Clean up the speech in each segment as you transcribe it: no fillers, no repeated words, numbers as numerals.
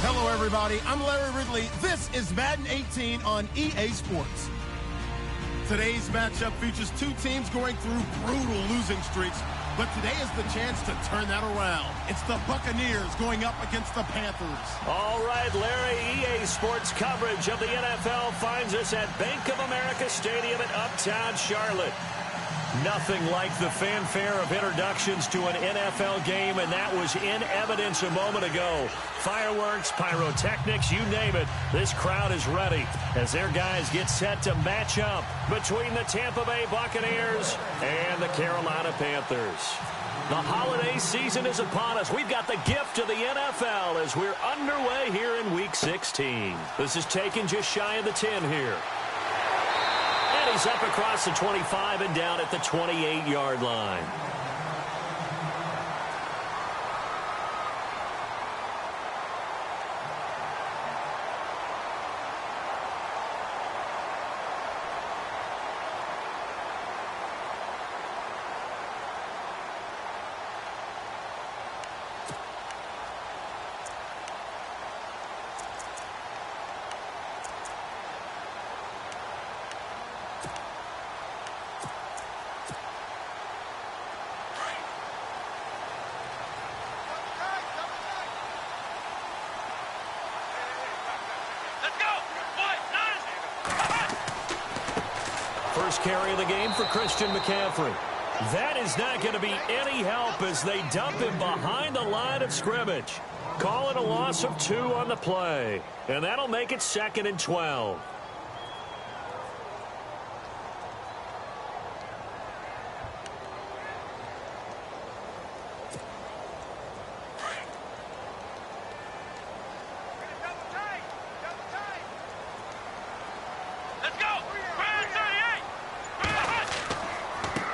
Hello, everybody. I'm Larry Ridley. This is Madden 18 on EA Sports. Today's matchup features two teams going through brutal losing streaks, but today is the chance to turn that around. It's the Buccaneers going up against the Panthers. All right, Larry, EA Sports coverage of the NFL finds us at Bank of America Stadium in Uptown Charlotte. Nothing like the fanfare of introductions to an NFL game, and that was in evidence a moment ago. Fireworks, pyrotechnics, you name it. This crowd is ready as their guys get set to match up between the Tampa Bay Buccaneers and the Carolina Panthers. The holiday season is upon us. We've got the gift of the NFL as we're underway here in Week 16. This is taken just shy of the 10 here. And he's up across the 25 and down at the 28-yard line. First carry of the game for Christian McCaffrey. That is not going to be any help as they dump him behind the line of scrimmage. Call it a loss of 2 on the play. And that'll make it 2nd and 12.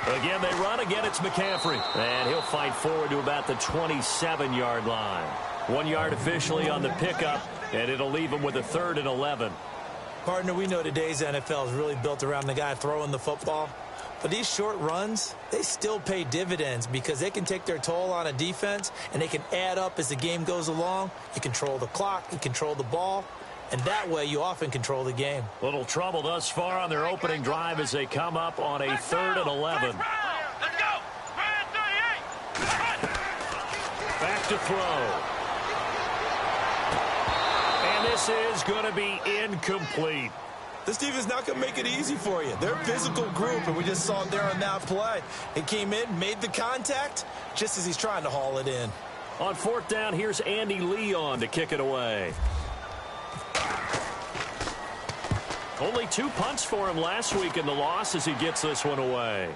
Again, they run. Again, it's McCaffrey. And he'll fight forward to about the 27-yard line. 1 yard officially on the pickup, and it'll leave him with a 3rd and 11. Partner, we know today's NFL is really built around the guy throwing the football. But these short runs, they still pay dividends because they can take their toll on a defense, and they can add up as the game goes along. You control the clock, you control the ball, and that way you often control the game. Little trouble thus far on their opening drive as they come up on a 3rd and 11. Let's go! Back to throw. And this is going to be incomplete. This defense is not going to make it easy for you. They're a physical group, and we just saw it there on that play. It came in, made the contact, just as he's trying to haul it in. On 4th down, here's Andy Leon to kick it away. Only 2 punts for him last week in the loss as he gets this one away.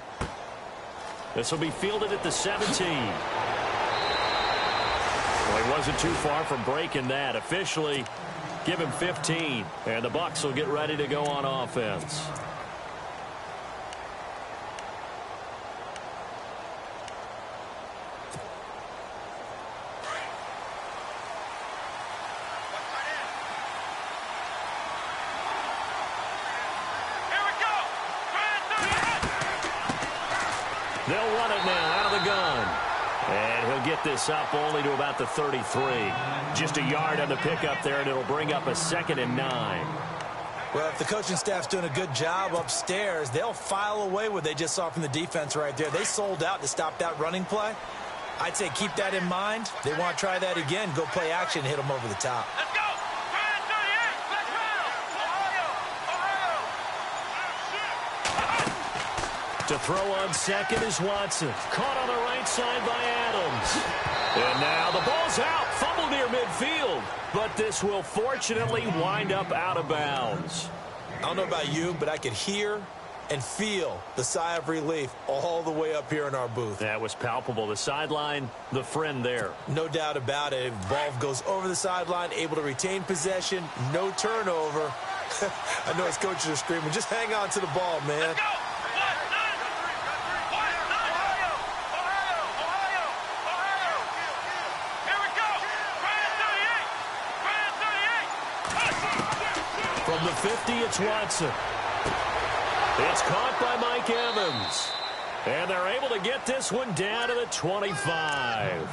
This will be fielded at the 17. Well, he wasn't too far from breaking that. Officially, give him 15, and the Bucs will get ready to go on offense. They'll run it now out of the gun. And he'll get this up only to about the 33. Just a yard on the pickup there, and it'll bring up a 2nd and 9. Well, if the coaching staff's doing a good job upstairs, they'll file away what they just saw from the defense right there. They sold out to stop that running play. I'd say keep that in mind. They want to try that again, go play action, hit them over the top. Let's go! To throw on 2nd is Watson. Caught on the right side by Adams. And now the ball's out. Fumble near midfield. But this will fortunately wind up out of bounds. I don't know about you, but I could hear and feel the sigh of relief all the way up here in our booth. That was palpable. The sideline, the friend there. No doubt about it. Ball goes over the sideline, able to retain possession, no turnover. I know his coaches are screaming, just hang on to the ball, man. Let's go! From the 50, it's Watson. It's caught by Mike Evans. And they're able to get this one down to the 25.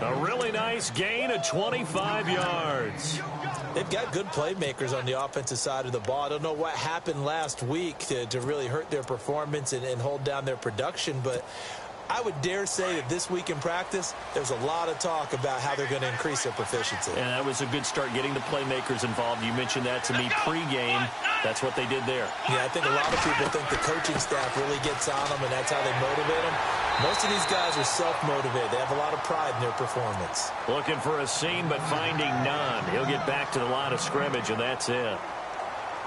A really nice gain of 25 yards. They've got good playmakers on the offensive side of the ball. I don't know what happened last week to really hurt their performance and hold down their production, but I would dare say that this week in practice, there's a lot of talk about how they're going to increase their proficiency. And that was a good start, getting the playmakers involved. You mentioned that to me pregame. That's what they did there. Yeah, I think a lot of people think the coaching staff really gets on them, and that's how they motivate them. Most of these guys are self-motivated. They have a lot of pride in their performance. Looking for a seam, but finding none. He'll get back to the line of scrimmage, and that's it.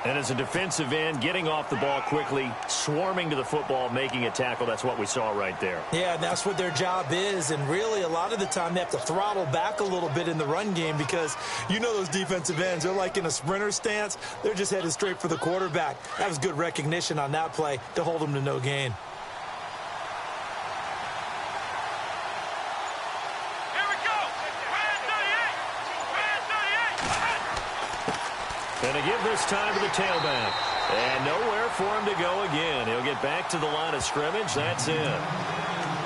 And as a defensive end, getting off the ball quickly, swarming to the football, making a tackle, that's what we saw right there. Yeah, that's what their job is, and really a lot of the time they have to throttle back a little bit in the run game because you know those defensive ends, they're like in a sprinter stance. They're just headed straight for the quarterback. That was good recognition on that play to hold them to no gain. Going to give this time to the tailback. And nowhere for him to go again. He'll get back to the line of scrimmage. That's it.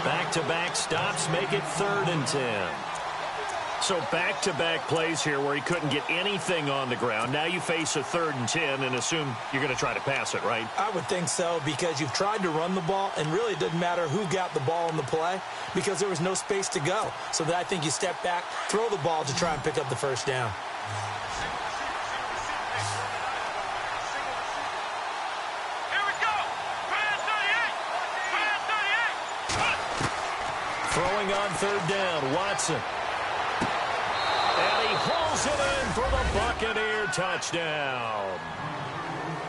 Back-to-back stops make it 3rd and 10. So back-to-back plays here where he couldn't get anything on the ground. Now you face a 3rd and 10 and assume you're going to try to pass it, right? I would think so because you've tried to run the ball, and really it doesn't matter who got the ball in the play because there was no space to go. So I think you step back, throw the ball to try and pick up the first down. Throwing on 3rd down, Watson. And he hauls it in for the Buccaneer touchdown.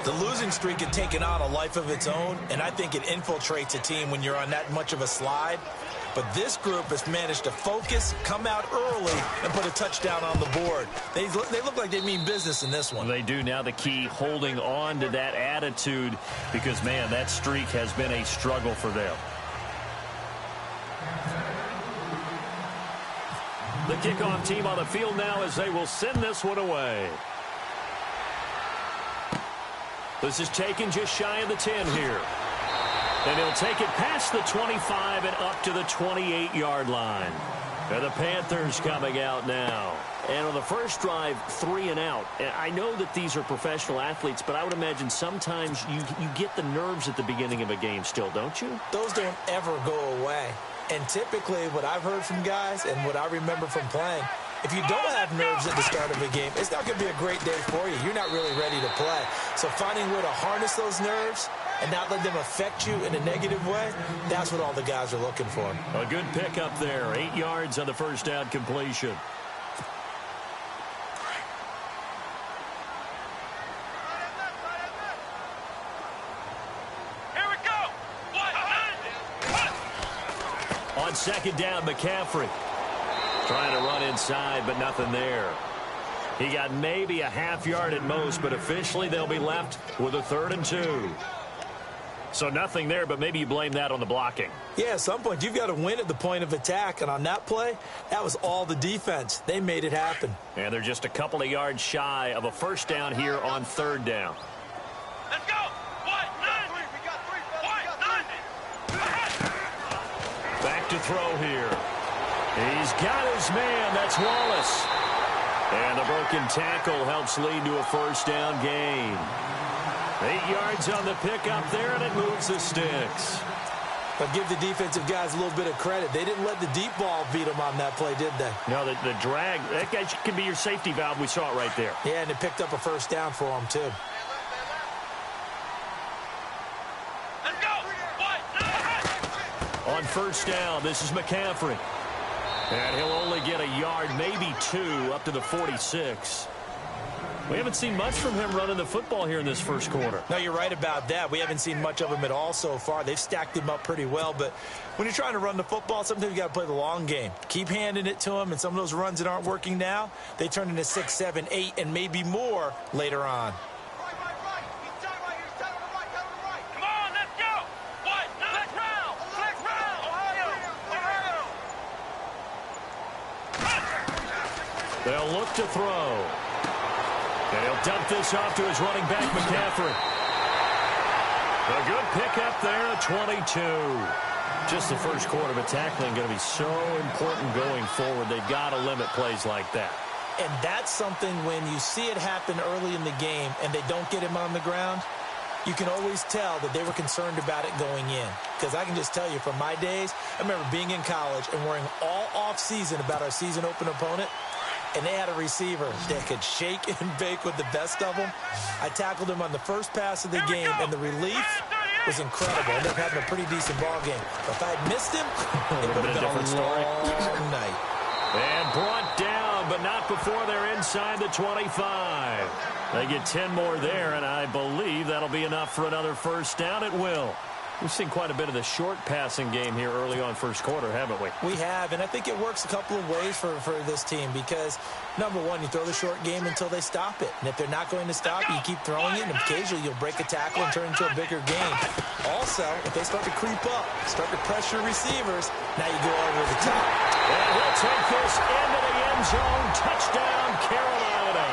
The losing streak had taken on a life of its own, and I think it infiltrates a team when you're on that much of a slide. But this group has managed to focus, come out early, and put a touchdown on the board. They look like they mean business in this one. They do. Now the key, holding on to that attitude because, man, that streak has been a struggle for them. The kickoff team on the field now as they will send this one away. This is taken just shy of the 10 here. And he'll take it past the 25 and up to the 28-yard line. And the Panthers coming out now. And on the first drive, 3 and out. And I know that these are professional athletes, but I would imagine sometimes you get the nerves at the beginning of a game still, don't you? Those don't ever go away. And typically what I've heard from guys and what I remember from playing, if you don't have nerves at the start of a game, it's not going to be a great day for you. You're not really ready to play. So finding a way to harness those nerves and not let them affect you in a negative way, that's what all the guys are looking for. A good pickup there. 8 yards on the first down completion. On 2nd down, McCaffrey trying to run inside, but nothing there. He got maybe a half yard at most, but officially they'll be left with a 3rd and 2. So nothing there, but maybe you blame that on the blocking. Yeah, at some point you've got to win at the point of attack, and on that play, that was all the defense. They made it happen. And they're just a couple of yards shy of a first down here on 3rd down. Let's go! Back to throw here. He's got his man. That's Wallace. And the broken tackle helps lead to a first down gain. 8 yards on the pickup there, and it moves the sticks. But give the defensive guys a little bit of credit. They didn't let the deep ball beat them on that play, did they? No, the drag, that guy can be your safety valve. We saw it right there. Yeah, and it picked up a first down for them, too. On first down, this is McCaffrey. And he'll only get a yard, maybe 2, up to the 46. We haven't seen much from him running the football here in this first quarter. No, you're right about that. We haven't seen much of him at all so far. They've stacked him up pretty well, but when you're trying to run the football, sometimes you got to play the long game. Keep handing it to him, and some of those runs that aren't working now, they turn into 6, 7, 8, and maybe more later on. They'll look to throw. And he'll dump this off to his running back, McCaffrey. A good pickup there at 22. Just the first quarter, but tackling going to be so important going forward. They've got to limit plays like that. And that's something when you see it happen early in the game and they don't get him on the ground, you can always tell that they were concerned about it going in. Because I can just tell you from my days, I remember being in college and worrying all off-season about our season open opponent, and they had a receiver that could shake and bake with the best of them. I tackled him on the first pass of the game, and the relief was incredible. Ended up having a pretty decent ball game. But if I had missed him, it would have been a long night. And brought down, but not before they're inside the 25. They get 10 more there, and I believe that'll be enough for another first down. It will. We've seen quite a bit of the short passing game here early on first quarter, haven't we? We have, and I think it works a couple of ways for this team because, number one, you throw the short game until they stop it. And if they're not going to stop it, you keep throwing it, and occasionally you'll break a tackle and turn it into a bigger game. Also, if they start to creep up, start to pressure receivers, now you go over the top. And he'll take this into the end zone. Touchdown, Carolina.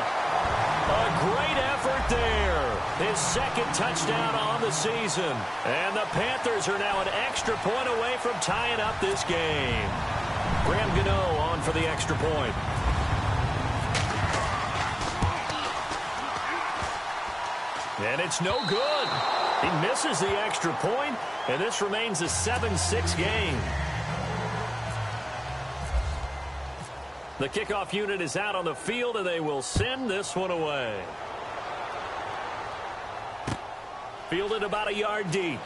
A great effort there. His second touchdown on the season. And the Panthers are now an extra point away from tying up this game. Graham Gano on for the extra point. And it's no good. He misses the extra point, and this remains a 7-6 game. The kickoff unit is out on the field, and they will send this one away. Fielded about a yard deep.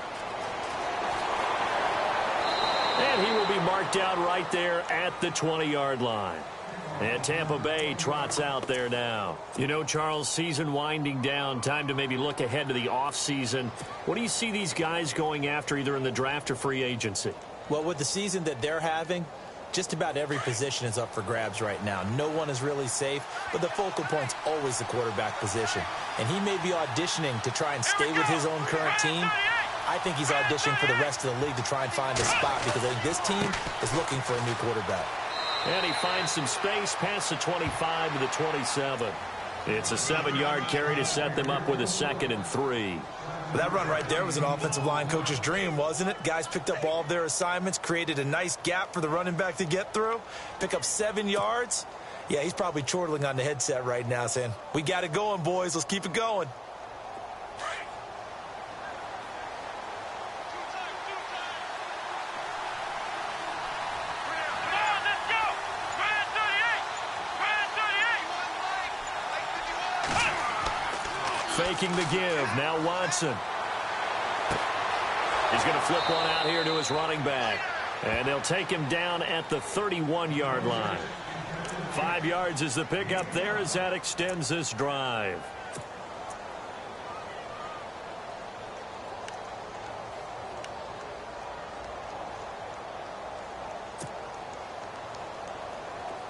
And he will be marked out right there at the 20-yard line. And Tampa Bay trots out there now. You know, Charles, season winding down, time to maybe look ahead to the offseason. What do you see these guys going after either in the draft or free agency? Well, with the season that they're having, just about every position is up for grabs right now. No one is really safe, but the focal point's always the quarterback position. And he may be auditioning to try and stay with his own current team. I think he's auditioning for the rest of the league to try and find a spot because I think this team is looking for a new quarterback. And he finds some space past the 25 to the 27. It's a 7-yard carry to set them up with a 2nd and 3. That run right there was an offensive line coach's dream, wasn't it? Guys picked up all of their assignments, created a nice gap for the running back to get through, pick up 7 yards. Yeah, he's probably chortling on the headset right now saying, we got it going, boys. Let's keep it going. Faking the give. Now Watson. He's going to flip one out here to his running back. And they'll take him down at the 31-yard line. 5 yards is the pickup there as that extends this drive.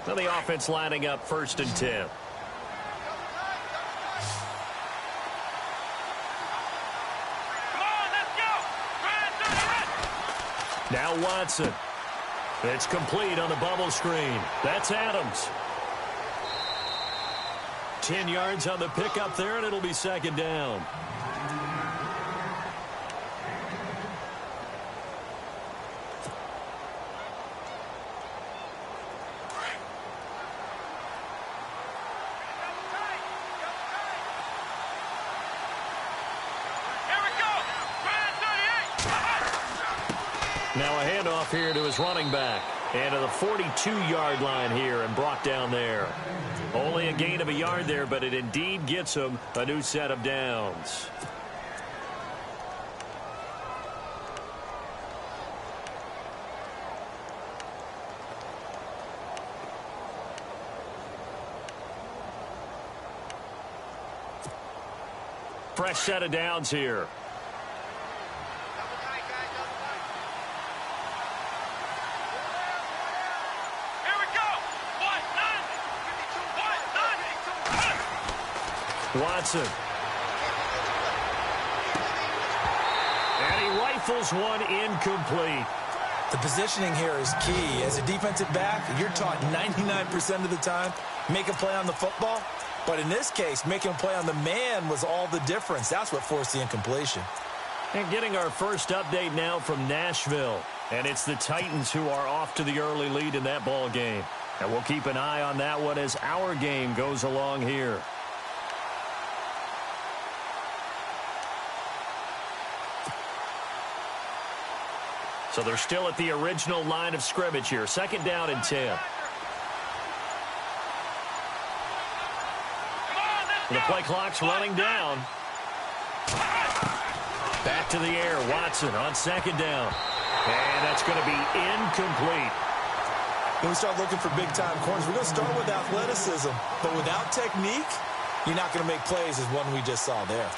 Now the offense lining up 1st and 10. Now Watson. It's complete on the bubble screen. That's Adams. 10 yards on the pickup there, and it'll be 2nd down. Now a handoff here to his running back. And to the 42-yard line here and brought down there. Only a gain of a yard there, but it indeed gets him a new set of downs. Fresh set of downs here. Watson. And he rifles one incomplete. The positioning here is key. As a defensive back, you're taught 99% of the time, make a play on the football. But in this case, making a play on the man was all the difference. That's what forced the incompletion. And getting our first update now from Nashville. And it's the Titans who are off to the early lead in that ball game. And we'll keep an eye on that one as our game goes along here. So they're still at the original line of scrimmage here. 2nd down and 10. The play clock's running down. Back to the air. Watson on 2nd down. And that's going to be incomplete. When we start looking for big-time corners, we're going to start with athleticism. But without technique, you're not going to make plays as one we just saw there.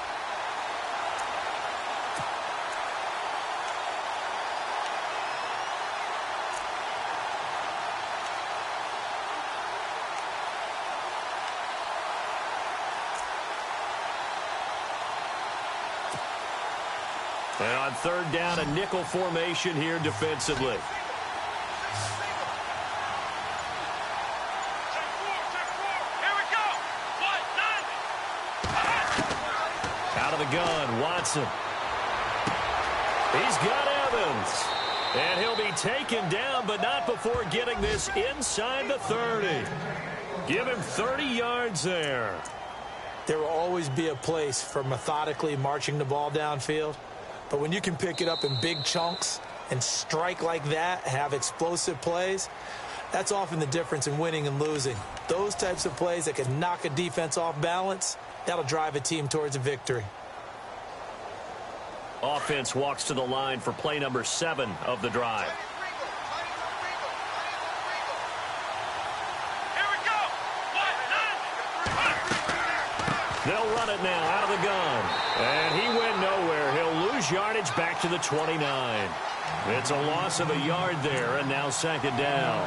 And on 3rd down, a nickel formation here defensively. Out of the gun, Watson. He's got Evans. And he'll be taken down, but not before getting this inside the 30. Give him 30 yards there. There will always be a place for methodically marching the ball downfield. But when you can pick it up in big chunks and strike like that, have explosive plays, that's often the difference in winning and losing. Those types of plays that can knock a defense off balance, that'll drive a team towards a victory. Offense walks to the line for play number 7 of the drive. They'll run it now out of the gun. And he went nowhere. He'll lose yardage back to the 29. It's a loss of a yard there, and now 2nd down.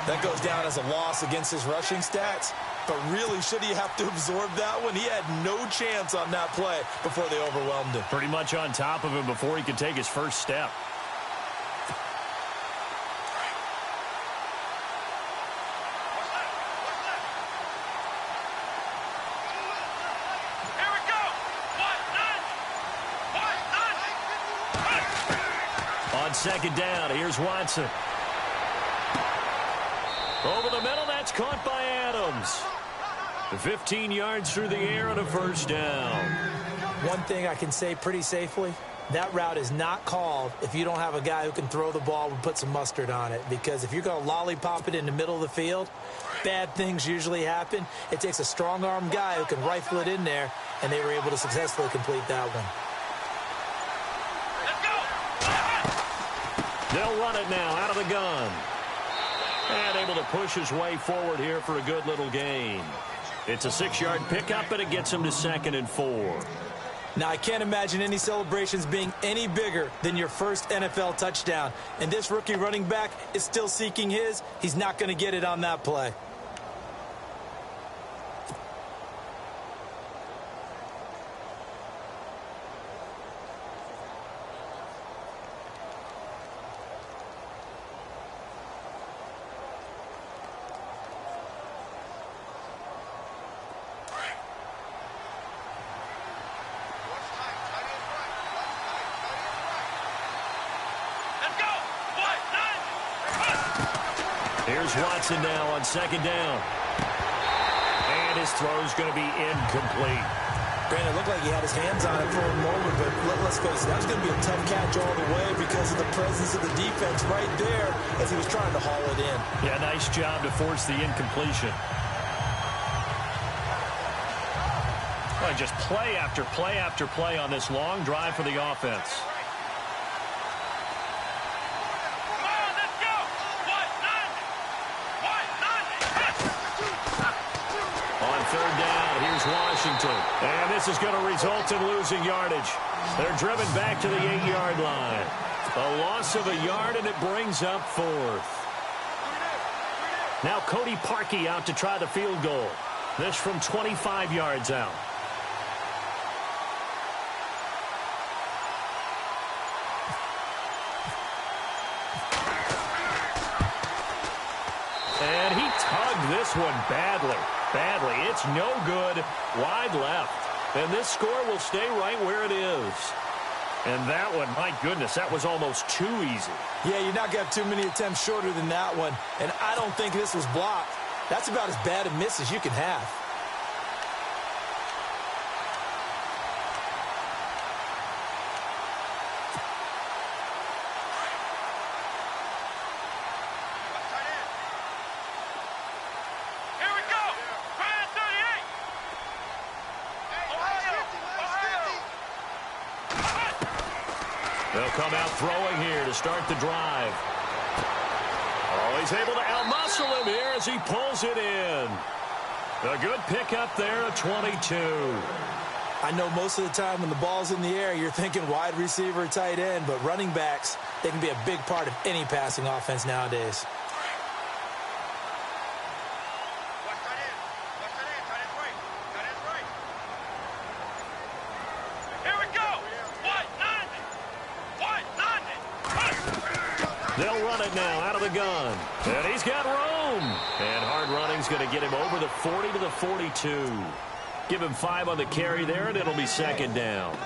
That goes down as a loss against his rushing stats. But really, should he have to absorb that one? He had no chance on that play before they overwhelmed him. Pretty much on top of him before he could take his first step. On 2nd down, here's Watson. Over the middle, that's caught by Adams. 15 yards through the air and a 1st down. One thing I can say pretty safely, that route is not called if you don't have a guy who can throw the ball and put some mustard on it. Because if you're going to lollipop it in the middle of the field, bad things usually happen. It takes a strong-arm guy who can rifle it in there, and they were able to successfully complete that one. They'll run it now out of the gun. And able to push his way forward here for a good little gain. It's a 6-yard pickup, and it gets him to 2nd and 4. Now, I can't imagine any celebrations being any bigger than your first NFL touchdown. And this rookie running back is still seeking his. He's not going to get it on that play. Here's Watson now on 2nd down. And his throw's going to be incomplete. Brandon, it looked like he had his hands on it for a moment, but let's face it, that was going to be a tough catch all the way because of the presence of the defense right there as he was trying to haul it in. Yeah, nice job to force the incompletion. Well, just play after play after play on this long drive for the offense. Washington. And this is going to result in losing yardage. They're driven back to the 8-yard line. A loss of a yard, and it brings up 4th. Now Cody Parkey out to try the field goal. This from 25 yards out. And he tugged this one badly. It's no good. Wide left. And this score will stay right where it is. And that one, my goodness, that was almost too easy. Yeah, you're not going to have too many attempts shorter than that one. And I don't think this was blocked. That's about as bad a miss as you can have. They'll come out throwing here to start the drive. Oh, he's able to outmuscle him here as he pulls it in. A good pickup there at 22. I know most of the time when the ball's in the air, you're thinking wide receiver, tight end, but running backs, they can be a big part of any passing offense nowadays. They'll run it now out of the gun. And he's got room. And hard running's going to get him over the 40 to the 42. Give him 5 on the carry there, and it'll be second down.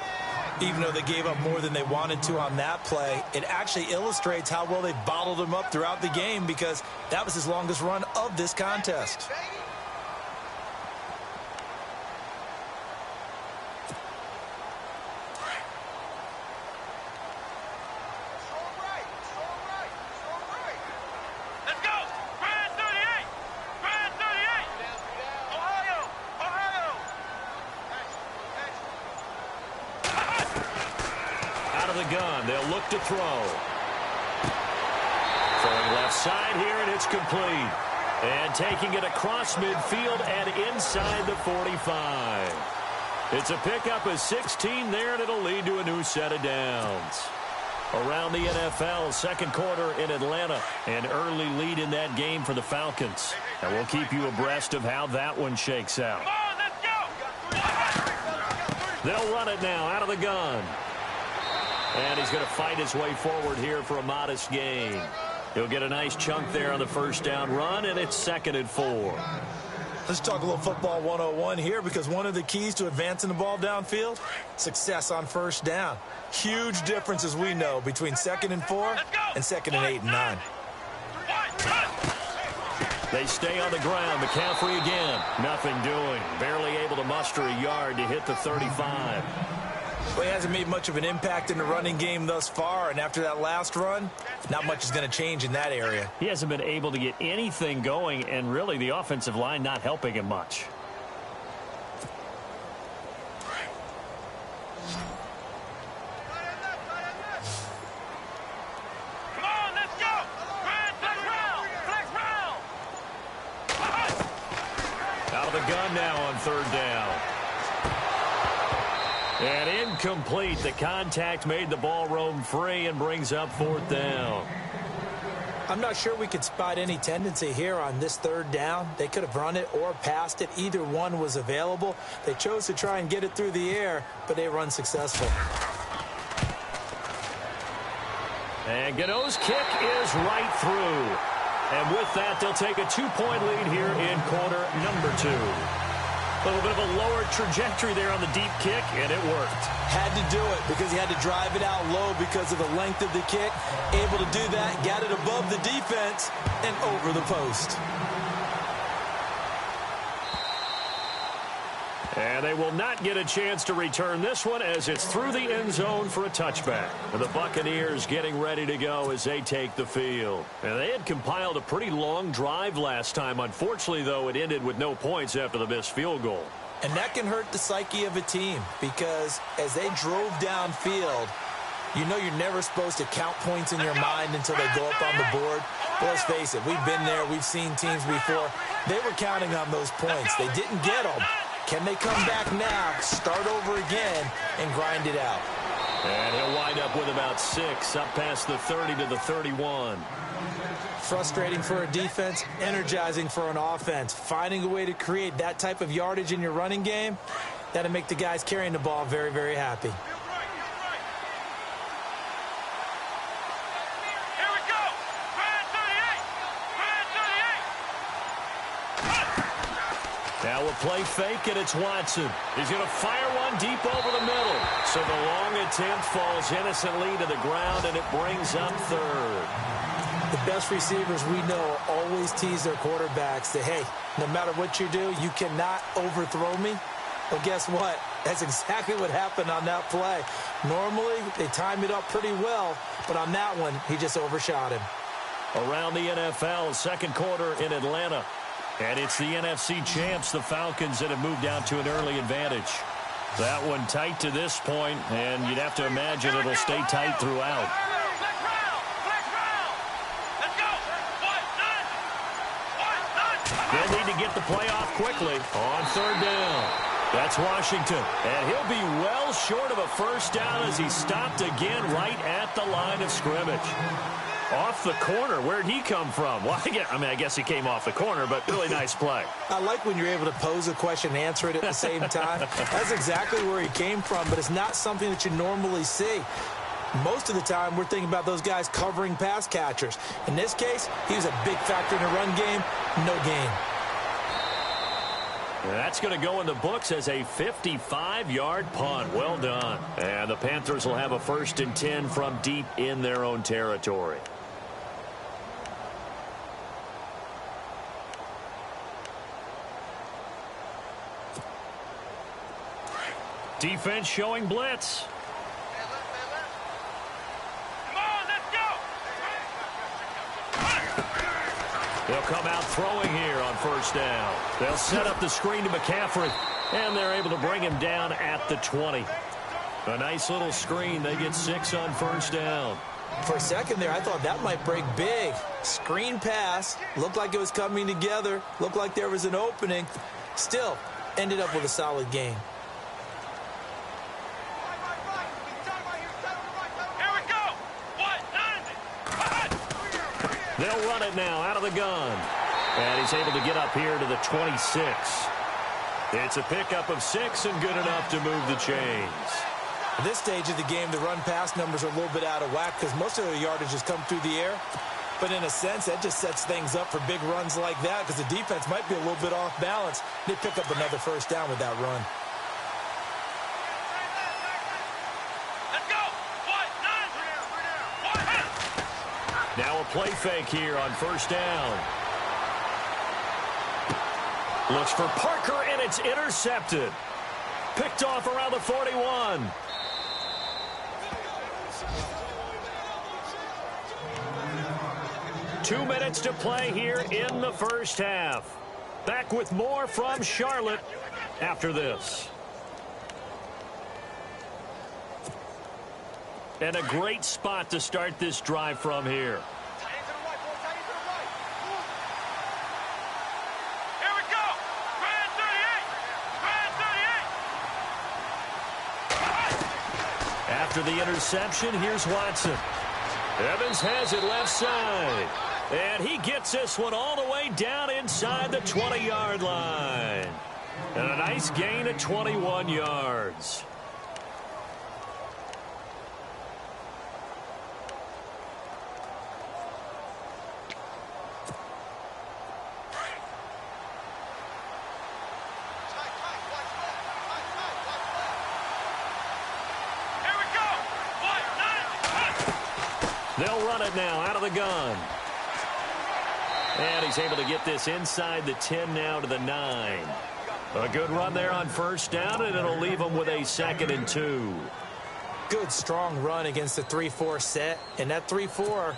Even though they gave up more than they wanted to on that play, it actually illustrates how well they bottled him up throughout the game because that was his longest run of this contest. Gun. They'll look to throw. Throwing left side here, and it's complete. And taking it across midfield and inside the 45. It's a pickup of 16 there, and it'll lead to a new set of downs. Around the NFL, second quarter in Atlanta. An early lead in that game for the Falcons. And we'll keep you abreast of how that one shakes out. They'll run it now out of the gun. And he's going to fight his way forward here for a modest gain. He'll get a nice chunk there on the first down run, and it's 2nd and 4. Let's talk a little football 101 here because one of the keys to advancing the ball downfield, success on first down. Huge difference, as we know, between 2nd and 4 and 2nd and 8 and 9. They stay on the ground. McCaffrey again. Nothing doing. Barely able to muster a yard to hit the 35. Well, he hasn't made much of an impact in the running game thus far, and after that last run, not much is going to change in that area. He hasn't been able to get anything going, and really the offensive line not helping him much. Come on, let's go! Flex round! Out of the gun now on 3rd down. And incomplete. The contact made the ball roam free and brings up 4th down. I'm not sure we could spot any tendency here on this 3rd down. They could have run it or passed it. Either one was available. They chose to try and get it through the air, but they run successful. And Gano's kick is right through. And with that, they'll take a 2-point lead here in quarter number 2. A little bit of a lower trajectory there on the deep kick, and it worked. Had to do it because he had to drive it out low because of the length of the kick. Able to do that, got it above the defense and over the post. And they will not get a chance to return this one as it's through the end zone for a touchback. And the Buccaneers getting ready to go as they take the field. And they had compiled a pretty long drive last time. Unfortunately, though, it ended with no points after the missed field goal. And that can hurt the psyche of a team because as they drove downfield, you know you're never supposed to count points in your mind until they go up on the board. But let's face it, we've been there. We've seen teams before. They were counting on those points. They didn't get them. Can they come back now, start over again, and grind it out? And he'll wind up with about 6, up past the 30 to the 31. Frustrating for a defense, energizing for an offense. Finding a way to create that type of yardage in your running game, that'll make the guys carrying the ball very, very happy. Now a play fake, and it's Watson. He's going to fire one deep over the middle. So the long attempt falls innocently to the ground, and it brings up third. The best receivers we know always tease their quarterbacks that, hey, no matter what you do, you cannot overthrow me. Well, guess what? That's exactly what happened on that play. Normally, they time it up pretty well, but on that one, he just overshot him. Around the NFL, second quarter in Atlanta. And it's the NFC champs, the Falcons, that have moved out to an early advantage. That one tight to this point, and you'd have to imagine it'll stay tight throughout. They'll need to get the play off quickly on third down. That's Washington, and he'll be well short of a first down as he stopped again right at the line of scrimmage. Off the corner. Where'd he come from? Well, I guess he came off the corner, but really nice play. I like when you're able to pose a question and answer it at the same time. That's exactly where he came from, but it's not something that you normally see. Most of the time, we're thinking about those guys covering pass catchers. In this case, he was a big factor in the run game. No gain. That's going to go in the books as a 55-yard punt. Well done. And the Panthers will have a 1st and 10 from deep in their own territory. Defense showing blitz. They'll come out throwing here on first down. They'll set up the screen to McCaffrey, and they're able to bring him down at the 20. A nice little screen. They get 6 on first down. For a second there, I thought that might break big. Screen pass. Looked like it was coming together. Looked like there was an opening. Still, ended up with a solid game. They'll run it now out of the gun. And he's able to get up here to the 26. It's a pickup of 6 and good enough to move the chains. At this stage of the game, the run-pass numbers are a little bit out of whack because most of their yardage has come through the air. But in a sense, that just sets things up for big runs like that because the defense might be a little bit off balance. They pick up another first down with that run. Now a play fake here on first down. Looks for Parker, and it's intercepted. Picked off around the 41. Two minutes to play here in the first half. Back with more from Charlotte after this. And a great spot to start this drive from here. Here we go. Brand 38. After the interception, here's Watson. Evans has it left side. And he gets this one all the way down inside the 20-yard line. And a nice gain of 21 yards. They'll run it now out of the gun. And he's able to get this inside the 10 now to the 9. A good run there on first down, and it'll leave them with a 2nd and 2. Good, strong run against the 3-4 set. And that 3-4,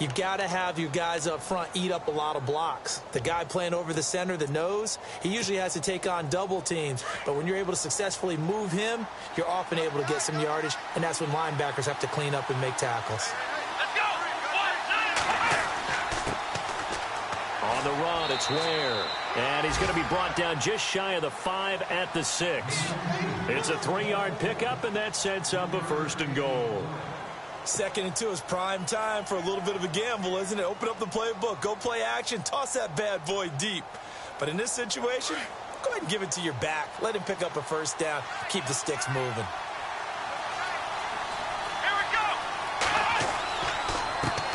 you've got to have your guys up front eat up a lot of blocks. The guy playing over the center, the nose, he usually has to take on double teams. But when you're able to successfully move him, you're often able to get some yardage, and that's when linebackers have to clean up and make tackles. On the run, it's Ware. And he's going to be brought down just shy of the 5 at the 6. It's a 3-yard pickup, and that sets up a 1st and goal. 2nd and 2 is prime time for a little bit of a gamble, isn't it? Open up the playbook, go play action, toss that bad boy deep. But in this situation, go ahead and give it to your back. Let him pick up a first down. Keep the sticks moving.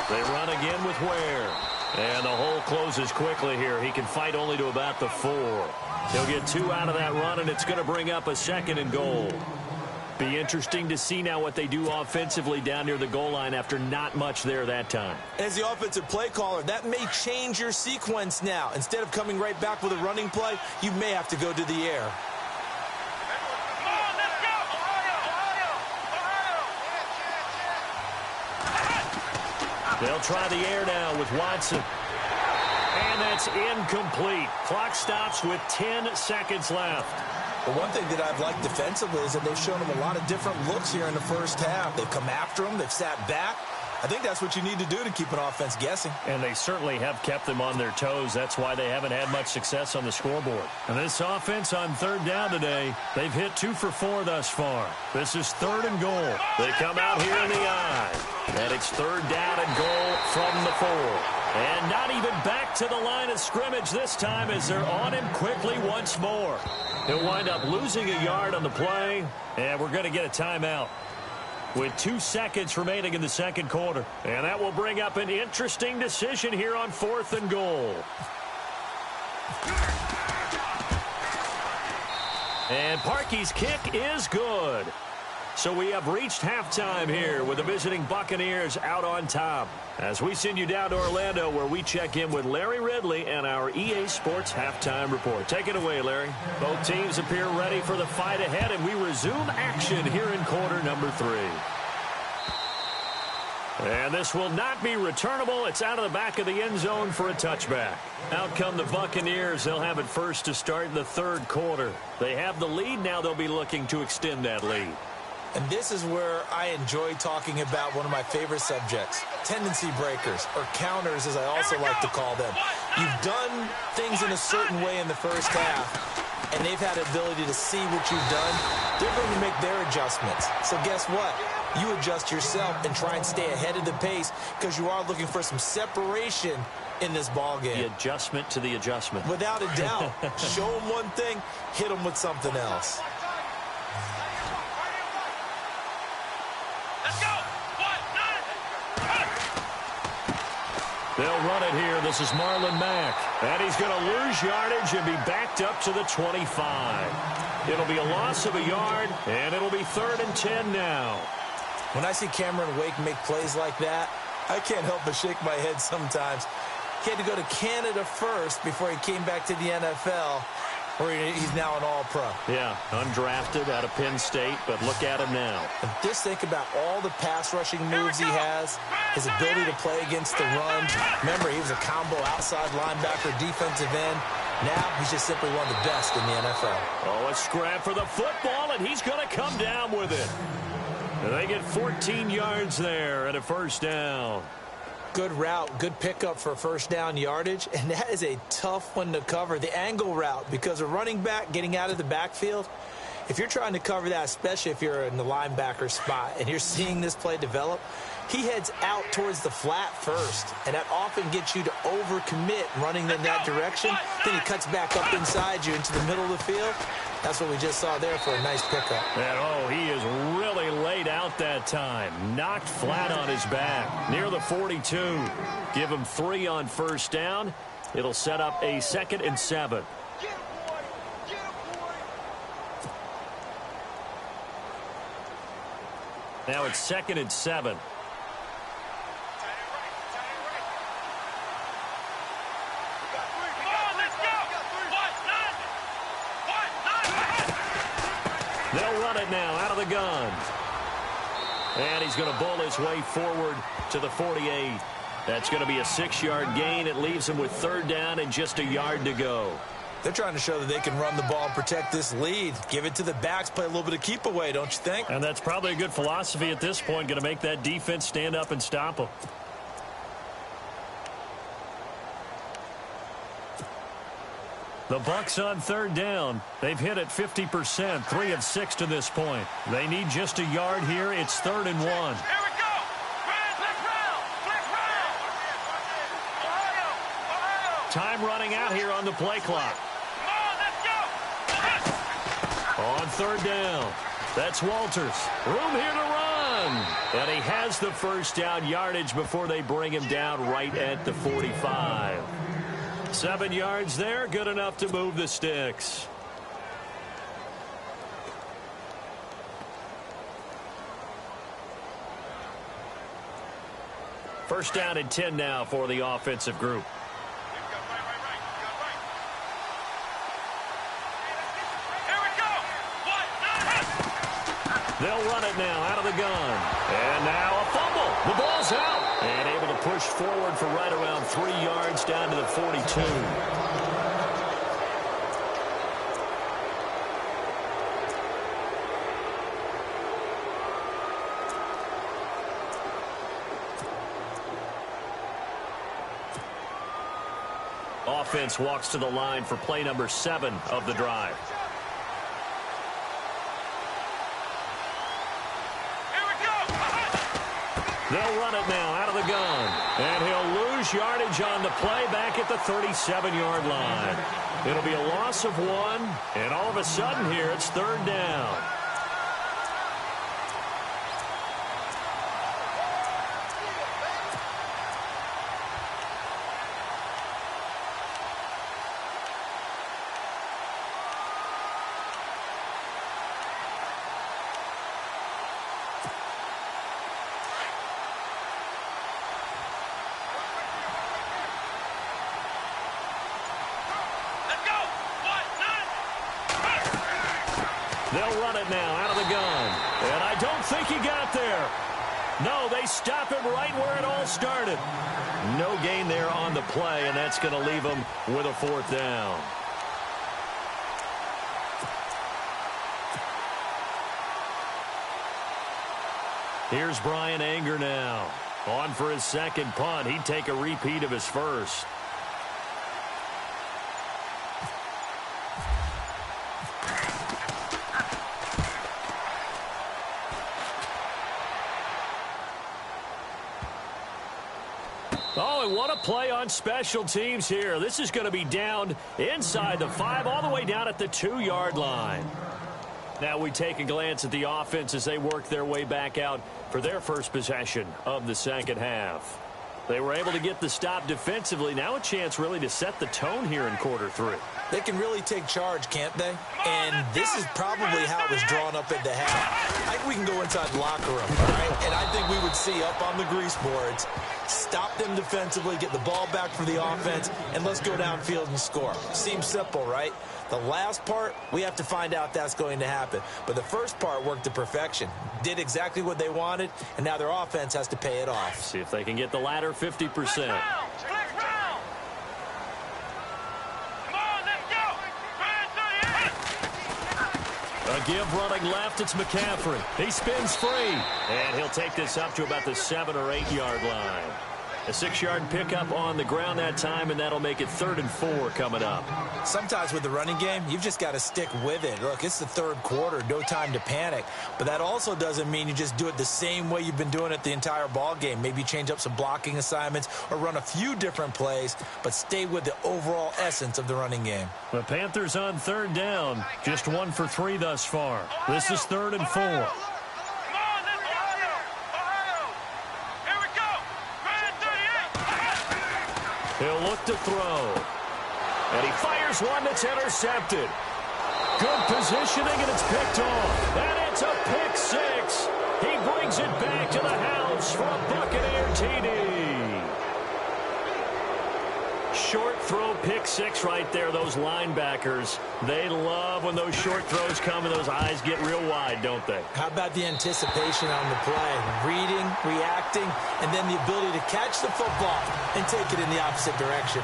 They run again with Ware. And the hole closes quickly here. He can fight only to about the 4. He'll get 2 out of that run, and it's going to bring up a 2nd and goal. Be interesting to see now what they do offensively down near the goal line after not much there that time. As the offensive play caller, that may change your sequence now. Instead of coming right back with a running play, you may have to go to the air. They'll try the air now with Watson. And that's incomplete. Clock stops with 10 seconds left. But one thing that I've liked defensively is that they've shown him a lot of different looks here in the first half. They've come after him. They've sat back. I think that's what you need to do to keep an offense guessing. And they certainly have kept them on their toes. That's why they haven't had much success on the scoreboard. And this offense on 3rd down today, they've hit 2 for 4 thus far. This is 3rd and goal. They come out here in the eye. And it's 3rd down and goal from the 4. And not even back to the line of scrimmage this time as they're on him quickly once more. He'll wind up losing a yard on the play, and we're going to get a timeout with 2 seconds remaining in the 2nd quarter. And that will bring up an interesting decision here on 4th and goal. And Parkey's kick is good. So we have reached halftime here with the visiting Buccaneers out on top. As we send you down to Orlando, where we check in with Larry Ridley and our EA Sports Halftime Report. Take it away, Larry. Both teams appear ready for the fight ahead, and we resume action here in quarter number 3. And this will not be returnable. It's out of the back of the end zone for a touchback. Out come the Buccaneers. They'll have it first to start the 3rd quarter. They have the lead. Now they'll be looking to extend that lead. And this is where I enjoy talking about one of my favorite subjects, tendency breakers, or counters as I also like to call them. You've done things in a certain way in the first half, and they've had the ability to see what you've done. They're going to make their adjustments. So guess what? You adjust yourself and try and stay ahead of the pace because you are looking for some separation in this ball game. The adjustment to the adjustment. Without a doubt. Show them one thing, hit them with something else. They'll run it here. This is Marlon Mack. And he's going to lose yardage and be backed up to the 25. It'll be a loss of a yard, and it'll be 3rd and 10 now. When I see Cameron Wake make plays like that, I can't help but shake my head sometimes. He had to go to Canada first before he came back to the NFL, where he's now an all-pro. Yeah, undrafted out of Penn State, but look at him now. And just think about all the pass-rushing moves he has, his ability to play against the run. Remember, he was a combo outside linebacker, defensive end. Now he's just simply one of the best in the NFL. Oh, a scrap for the football, and he's going to come down with it. And they get 14 yards there and a 1st down. Good route, good pickup for 1st down yardage, and that is a tough one to cover. The angle route, because a running back getting out of the backfield, if you're trying to cover that, especially if you're in the linebacker spot and you're seeing this play develop, he heads out towards the flat first, and that often gets you to overcommit running in that direction. Then he cuts back up inside you into the middle of the field. That's what we just saw there for a nice pickup. And, oh, he is really laid out that time. Knocked flat on his back near the 42. Give him 3 on 1st down. It'll set up a 2nd and 7. Now it's 2nd and 7. They'll run it now out of the gun. And he's going to bull his way forward to the 48. That's going to be a 6-yard gain. It leaves him with 3rd down and just a yard to go. They're trying to show that they can run the ball and protect this lead. Give it to the backs, play a little bit of keep away, don't you think? And that's probably a good philosophy at this point. Going to make that defense stand up and stop them. The Bucs on 3rd down. They've hit it 50%, 3 of 6 to this point. They need just a yard here. It's 3rd and 1. Here we go. Flip round. Ohio. Time running out here on the play clock. Come on, let's go. On 3rd down. That's Walters. Room here to run. run. And he has the first down yardage before they bring him down right at the 45. 7 yards there, good enough to move the sticks. First down and 10 now for the offensive group. They'll run it now out of the gun. And now a fumble. The ball's out. And able to push forward for right around 3 yards down to the 42. Offense walks to the line for play number 7 of the drive. They'll run it now out of the gun. And he'll lose yardage on the play back at the 37-yard line. It'll be a loss of 1. And all of a sudden here, it's 3rd down. They'll run it now out of the gun. And I don't think he got there. No, they stop him right where it all started. No gain there on the play, and that's going to leave him with a 4th down. Here's Brian Anger now. On for his 2nd punt. He'd take a repeat of his first. Oh, and what a play on special teams here. This is going to be down inside the 5, all the way down at the 2-yard line. Now we take a glance at the offense as they work their way back out for their first possession of the 2nd half. They were able to get the stop defensively. Now a chance really to set the tone here in quarter 3. They can really take charge, can't they? And this is probably how it was drawn up at the half. I think we can go inside the locker room, all right? And I think we would see up on the grease boards, stop them defensively, get the ball back for the offense, and let's go downfield and score. Seems simple, right? The last part, we have to find out that's going to happen. But the first part worked to perfection. Did exactly what they wanted, and now their offense has to pay it off. See if they can get the latter 50%. A give running left, it's McCaffrey. He spins free, and he'll take this up to about the 7 or 8 yard line. A 6-yard pickup on the ground that time, and that'll make it 3rd and 4 coming up. Sometimes with the running game, you've just got to stick with it. Look, it's the 3rd quarter, no time to panic. But that also doesn't mean you just do it the same way you've been doing it the entire ball game. Maybe change up some blocking assignments or run a few different plays, but stay with the overall essence of the running game. The Panthers on 3rd down, just 1 for 3 thus far. This is 3rd and 4. He'll look to throw. And he fires one that's intercepted. Good positioning, and it's picked off. And it's a pick 6. He brings it back to the house for a Buccaneer TD. Short throw, pick 6 right there. Those linebackers, they love when those short throws come and those eyes get real wide, don't they? How about the anticipation on the play? Reading, reacting, and then the ability to catch the football and take it in the opposite direction.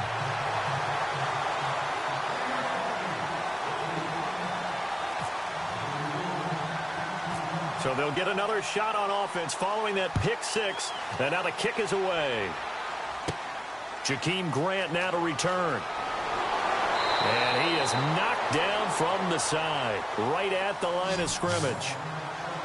So they'll get another shot on offense following that pick 6. And now the kick is away. Jakeem Grant now to return. And he is knocked down from the side, right at the line of scrimmage.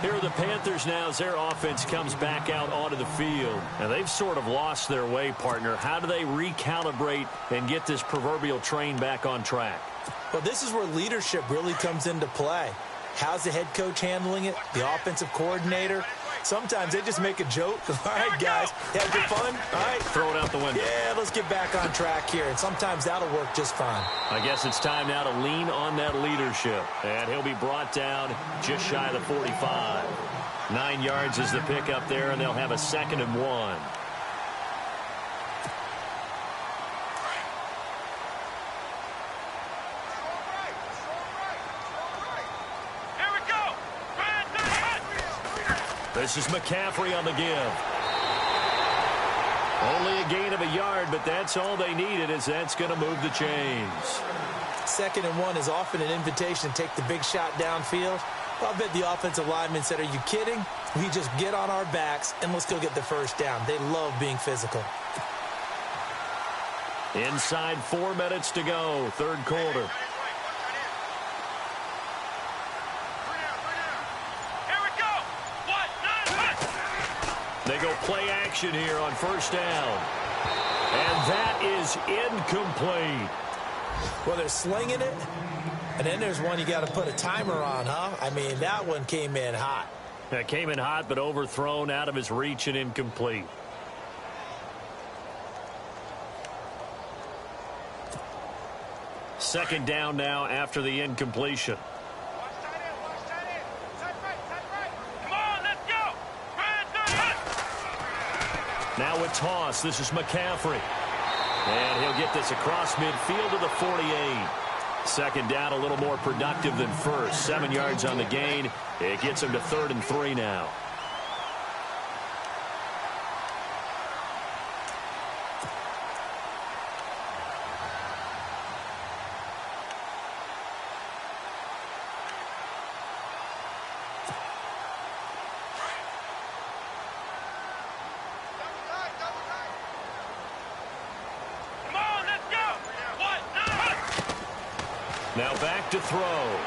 Here are the Panthers now as their offense comes back out onto the field. And they've sort of lost their way, partner. How do they recalibrate and get this proverbial train back on track? Well, this is where leadership really comes into play. How's the head coach handling it? The offensive coordinator? Sometimes they just make a joke. All right, guys, have good fun. All right. Throw it out the window. Yeah, let's get back on track here, and sometimes that'll work just fine. I guess it's time now to lean on that leadership, and he'll be brought down just shy of the 45. 9 yards is the pickup there, and they'll have a 2nd and 1. This is McCaffrey on the give. Only a gain of a yard, but that's all they needed, as that's going to move the chains. 2nd and 1 is often an invitation to take the big shot downfield. Well, I bet the offensive lineman said, are you kidding? We just get on our backs and let's go get the first down. They love being physical. Inside 4 minutes to go, 3rd quarter. They go play action here on 1st down. And that is incomplete. Well, they're slinging it. And then there's one you got to put a timer on, huh? I mean, that one came in hot. That came in hot, but overthrown, out of his reach, and incomplete. Second down now after the incompletion. Now a toss. This is McCaffrey. And he'll get this across midfield to the 48. Second down, a little more productive than first. 7 yards on the gain. It gets him to 3rd and 3 now. Now back to throw.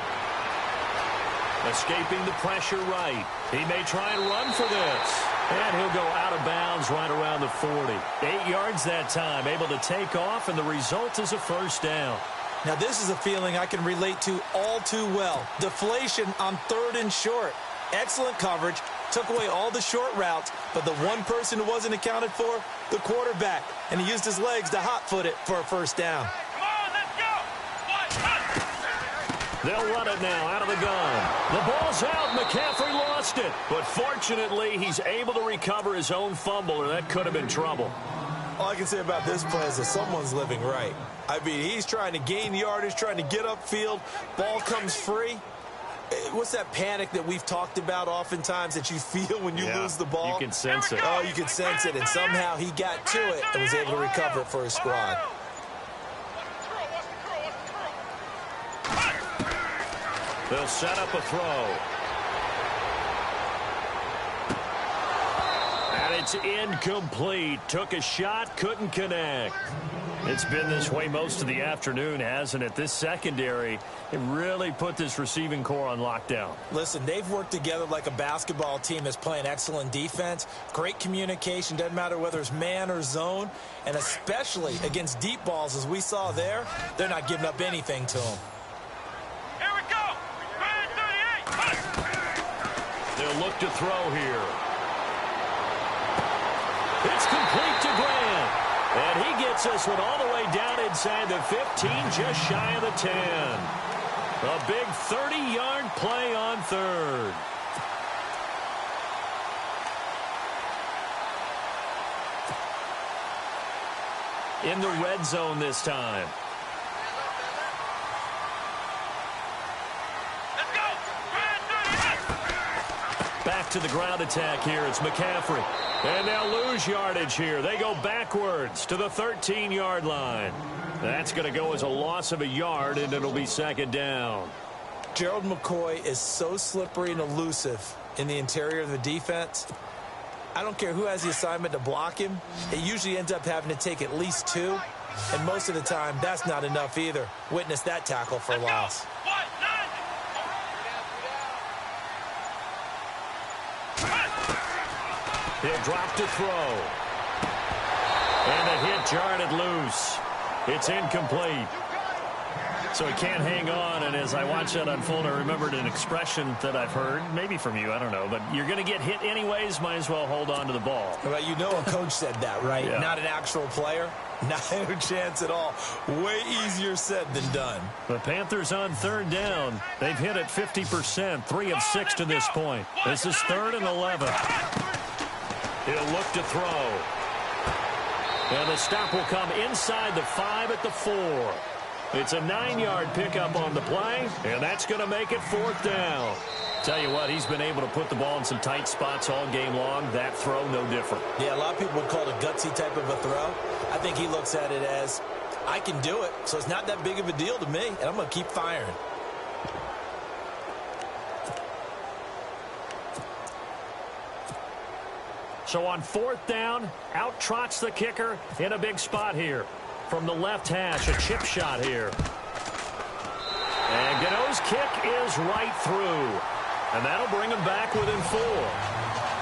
Escaping the pressure right. He may try and run for this. And he'll go out of bounds right around the 40. 8 yards that time. Able to take off, and the result is a 1st down. Now, this is a feeling I can relate to all too well. Deflation on 3rd and short. Excellent coverage. Took away all the short routes, but the one person who wasn't accounted for, the quarterback. And he used his legs to hot-foot it for a 1st down. They'll run it now out of the gun. The ball's out. McCaffrey lost it. But fortunately, he's able to recover his own fumble, or that could have been trouble. All I can say about this play is that someone's living right. I mean, he's trying to gain yardage, trying to get upfield. Ball comes free. What's that panic that we've talked about oftentimes that you feel when you lose the ball? You can sense it. Oh, you can sense it. And somehow he got to it and was able to recover it for his squad. They'll set up a throw. And it's incomplete. Took a shot, couldn't connect. It's been this way most of the afternoon, hasn't it? This secondary, it really put this receiving core on lockdown. Listen, they've worked together like a basketball team that's playing excellent defense. Great communication, doesn't matter whether it's man or zone. And especially against deep balls, as we saw there, they're not giving up anything to them. They'll look to throw here. It's complete to Grant. And he gets this one all the way down inside the 15, just shy of the 10. A big 30-yard play on 3rd. In the red zone this time. Back to the ground attack here. It's McCaffrey. And they'll lose yardage here. They go backwards to the 13-yard line. That's going to go as a loss of a yard, and it'll be 2nd down. Gerald McCoy is so slippery and elusive in the interior of the defense. I don't care who has the assignment to block him. It usually ends up having to take at least 2. And most of the time, that's not enough either. Witness that tackle for loss. He'll drop to throw. And the hit jarred it loose. It's incomplete. So he can't hang on, and as I watch that unfold, I remembered an expression that I've heard, maybe from you, I don't know, but you're going to get hit anyways, might as well hold on to the ball. Well, you know a coach said that, right? Yeah. Not an actual player. Not a chance at all. Way easier said than done. The Panthers on third down. They've hit it 50%, 3 of 6 to this point. This is 3rd and 11. He'll look to throw. And the stop will come inside the 5 at the 4. It's a 9-yard pickup on the play, and that's going to make it 4th down. Tell you what, he's been able to put the ball in some tight spots all game long. That throw, no different. Yeah, a lot of people would call it a gutsy type of a throw. I think he looks at it as, I can do it, so it's not that big of a deal to me, and I'm going to keep firing. So on 4th down, out trots the kicker in a big spot here. From the left hash, a chip shot here. And Gano's kick is right through. And that'll bring him back within 4.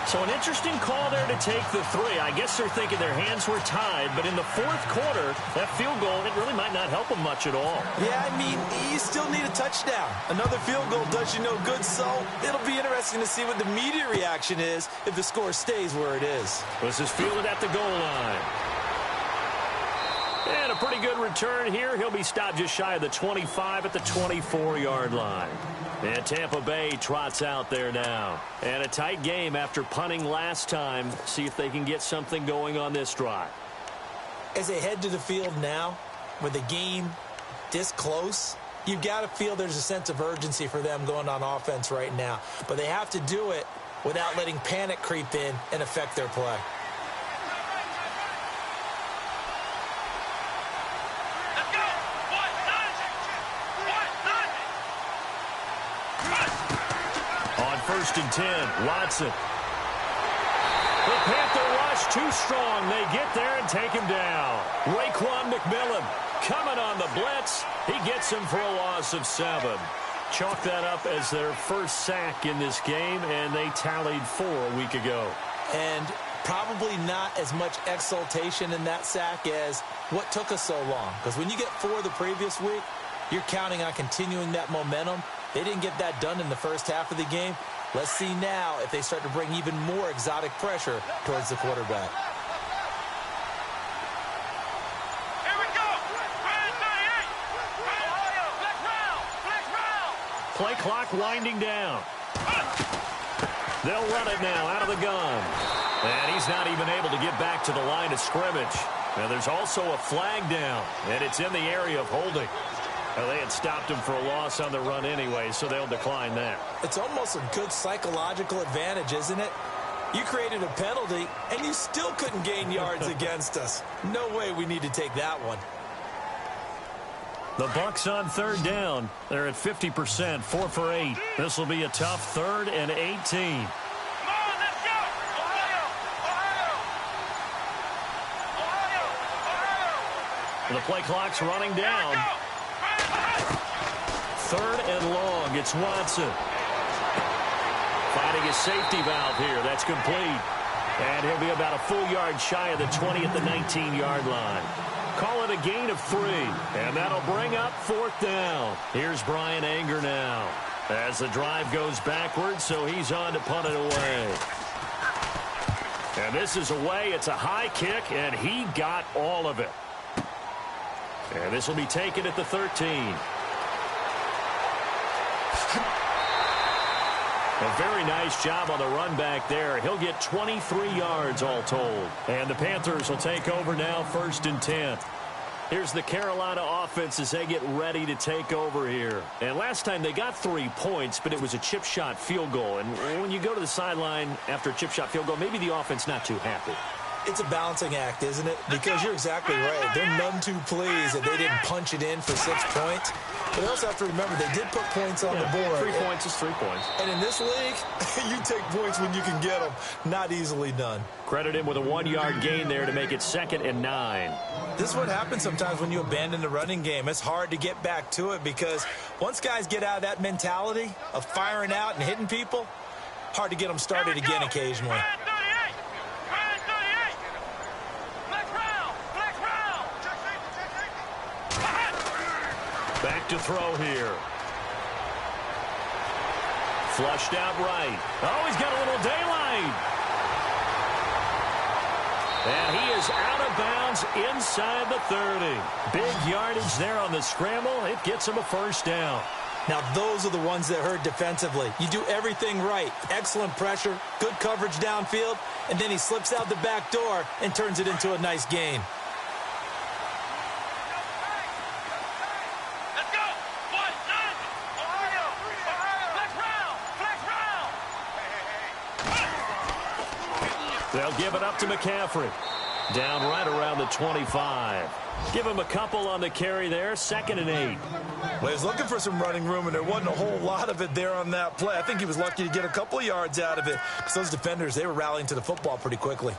So an interesting call there to take the 3. I guess they're thinking their hands were tied, but in the 4th quarter, that field goal, it really might not help them much at all. Yeah, I mean, you still need a touchdown. Another field goal does you no good, so it'll be interesting to see what the media reaction is if the score stays where it is. This is fielded at the goal line. And a pretty good return here. He'll be stopped just shy of the 25 at the 24-yard line. And Tampa Bay trots out there now. And a tight game after punting last time. See if they can get something going on this drive. As they head to the field now, with the game this close, you've got to feel there's a sense of urgency for them going on offense right now. But they have to do it without letting panic creep in and affect their play. On 1st and 10, Watson. The Panther rush too strong. They get there and take him down. Raekwon McMillan coming on the blitz. He gets him for a loss of 7. Chalk that up as their first sack in this game, and they tallied 4 a week ago. And probably not as much exultation in that sack as what took us so long. Because when you get 4 the previous week, you're counting on continuing that momentum. They didn't get that done in the first half of the game. Let's see now if they start to bring even more exotic pressure towards the quarterback. Here we go. Brand 38. Black round. Play clock winding down. They'll run it now out of the gun. And he's not even able to get back to the line of scrimmage. Now there's also a flag down, and it's in the area of holding. Well, they had stopped him for a loss on the run anyway, so they'll decline that. It's almost a good psychological advantage, isn't it? You created a penalty, and you still couldn't gain yards against us. No way we need to take that one. The Bucs on 3rd down. They're at 50%, 4 for 8. This will be a tough 3rd and 18. Come on, let's go. Ohio. The play clock's running down. 3rd and long. It's Watson. Finding his safety valve here. That's complete. And he'll be about a full yard shy of the 20 at the 19-yard line. Call it a gain of 3. And that'll bring up 4th down. Here's Brian Anger now. As the drive goes backwards, so he's on to punt it away. And this is away. It's a high kick, and he got all of it. And this will be taken at the 13. A very nice job on the run back there. He'll get 23 yards all told. And the Panthers will take over now, 1st and 10. Here's the Carolina offense as they get ready to take over here. And last time they got 3 points, but it was a chip shot field goal. And when you go to the sideline after a chip shot field goal, maybe the offense not too happy. It's a balancing act, isn't it? Because you're exactly right. They're none too pleased that they didn't punch it in for 6 points. But they also have to remember they did put points on the board. 3 points is 3 points. And in this league, you take points when you can get them. Not easily done. Credit him with a 1-yard gain there to make it 2nd and 9. This is what happens sometimes when you abandon the running game. It's hard to get back to it because once guys get out of that mentality of firing out and hitting people, hard to get them started again occasionally. Back back to throw here. Flushed out right. Oh, he's got a little daylight. And he is out of bounds inside the 30. Big yardage there on the scramble. It gets him a first down. Now, those are the ones that hurt defensively. You do everything right. Excellent pressure, good coverage downfield, and then he slips out the back door and turns it into a nice gain. Let's go. 1-9. Ohio. Flex round. They'll give it up to McCaffrey. Down right around the 25. Give him a couple on the carry there. 2nd and 8. Well, he was looking for some running room, and there wasn't a whole lot of it there on that play. I think he was lucky to get a couple of yards out of it because those defenders, they were rallying to the football pretty quickly.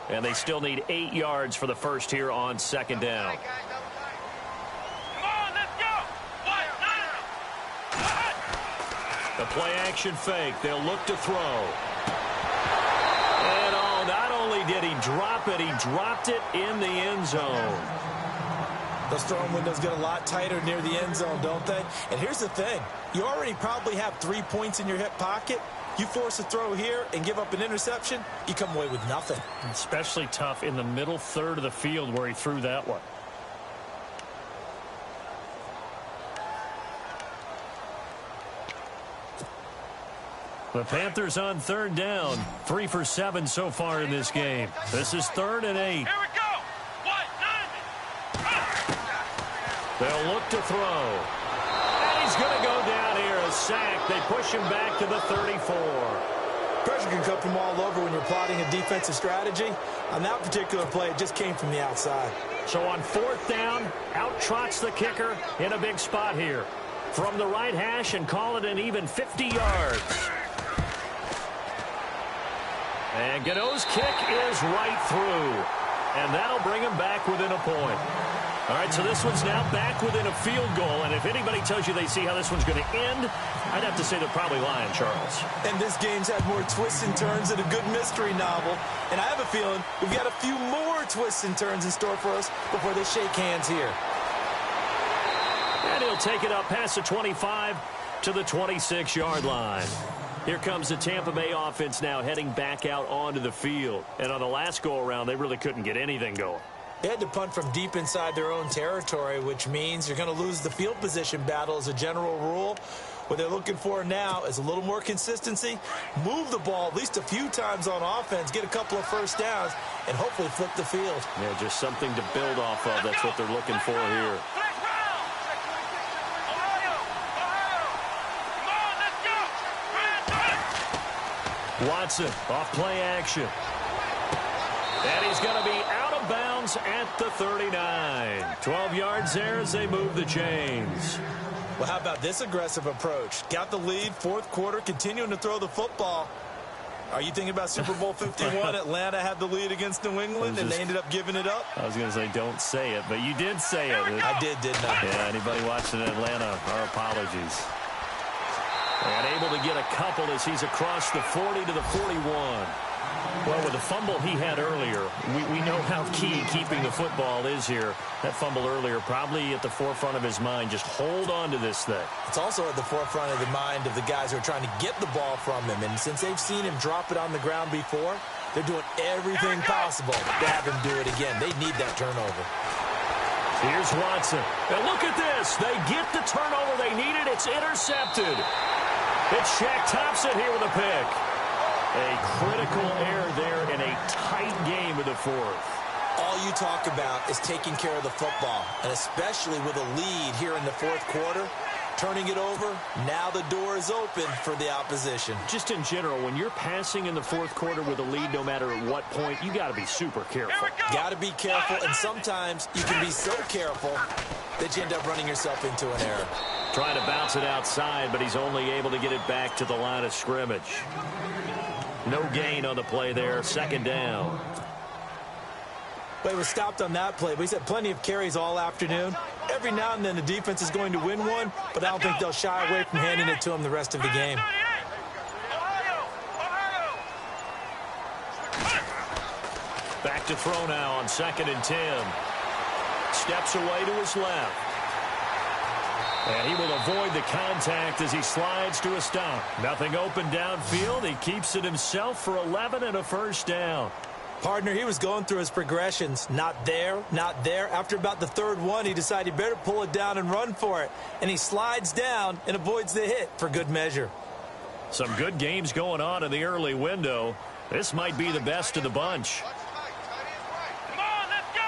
And they still need 8 yards for the first here on 2nd down. The play-action fake. They'll look to throw. And, oh, not only did he drop it, he dropped it in the end zone. Those throwing windows get a lot tighter near the end zone, don't they? And here's the thing. You already probably have 3 points in your hip pocket. You force a throw here and give up an interception, you come away with nothing. Especially tough in the middle third of the field where he threw that one. The Panthers on 3rd down. 3 for 7 so far in this game. This is 3rd and 8. Here we go. 1-9. They'll look to throw. And he's going to go down here. A sack. They push him back to the 34. Pressure can come from all over when you're plotting a defensive strategy. On that particular play, it just came from the outside. So on 4th down, out trots the kicker in a big spot here. From the right hash and call it an even 50 yards. And Gano's kick is right through. And that'll bring him back within a point. All right, so this one's now back within a field goal. And if anybody tells you they see how this one's going to end, I'd have to say they're probably lying, Charles. And this game's had more twists and turns than a good mystery novel. And I have a feeling we've got a few more twists and turns in store for us before they shake hands here. And he'll take it up past the 25 to the 26-yard line. Here comes the Tampa Bay offense now heading back out onto the field. And on the last go-around, they really couldn't get anything going. They had to punt from deep inside their own territory, which means you're going to lose the field position battle as a general rule. What they're looking for now is a little more consistency, move the ball at least a few times on offense, get a couple of first downs, and hopefully flip the field. Yeah, just something to build off of. That's what they're looking for here. Watson off play action. And he's going to be out of bounds at the 39. 12 yards there as they move the chains. Well, how about this aggressive approach? Got the lead, 4th quarter, continuing to throw the football. Are you thinking about Super Bowl 51? Atlanta had the lead against New England, and they ended up giving it up? I was going to say don't say it, but you did say it. I did, didn't I? Yeah, anybody watching Atlanta, our apologies. And able to get a couple as he's across the 40 to the 41. Well, with the fumble he had earlier, we know how key keeping the football is here. That fumble earlier probably at the forefront of his mind. Just hold on to this thing. It's also at the forefront of the mind of the guys who are trying to get the ball from him. And since they've seen him drop it on the ground before, they're doing everything possible to have him do it again. They need that turnover. Here's Watson. And look at this. They get the turnover they needed. It's intercepted. It's Shaq Thompson here with a pick. A critical error there in a tight game of the 4th. All you talk about is taking care of the football, and especially with a lead here in the 4th quarter, turning it over, now the door is open for the opposition. Just in general, when you're passing in the 4th quarter with a lead, no matter at what point, you got to be super careful. Got to be careful, and sometimes you can be so careful that you end up running yourself into an error. Trying to bounce it outside, but he's only able to get it back to the line of scrimmage. No gain on the play there. 2nd down. Well, he was stopped on that play, but he's had plenty of carries all afternoon. Every now and then the defense is going to win one, but I don't think they'll shy away from handing it to him the rest of the game. Back to throw now on 2nd and 10. Steps away to his left. And he will avoid the contact as he slides to a stop. Nothing open downfield. He keeps it himself for 11 and a first down. Partner, he was going through his progressions. Not there, not there. After about the 3rd one, he decided he better pull it down and run for it. And he slides down and avoids the hit for good measure. Some good games going on in the early window. This might be the best of the bunch. Come on, let's go.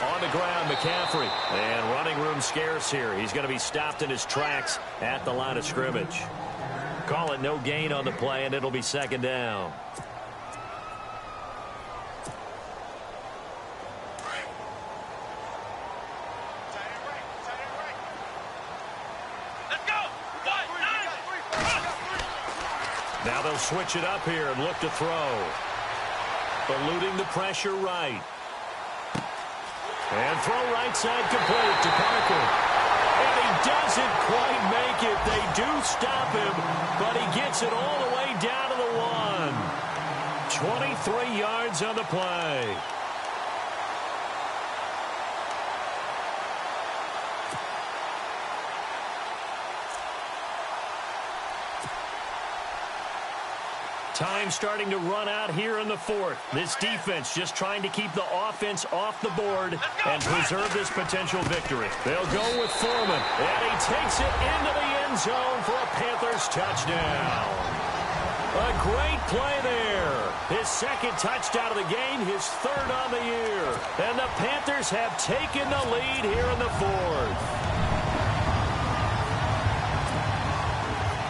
On the ground, McCaffrey. And running room scarce here. He's going to be stopped in his tracks at the line of scrimmage. Call it no gain on the play, and it'll be 2nd down. Let's go. Now they'll switch it up here and look to throw. Eluding the pressure right. And throw right side complete to Parker. And he doesn't quite make it. They do stop him, but he gets it all the way down to the 1. 23 yards on the play. Time starting to run out here in the 4th. This defense just trying to keep the offense off the board and preserve this potential victory. They'll go with Foreman, and he takes it into the end zone for a Panthers touchdown. A great play there. His 2nd touchdown of the game, his 3rd on the year. And the Panthers have taken the lead here in the 4th.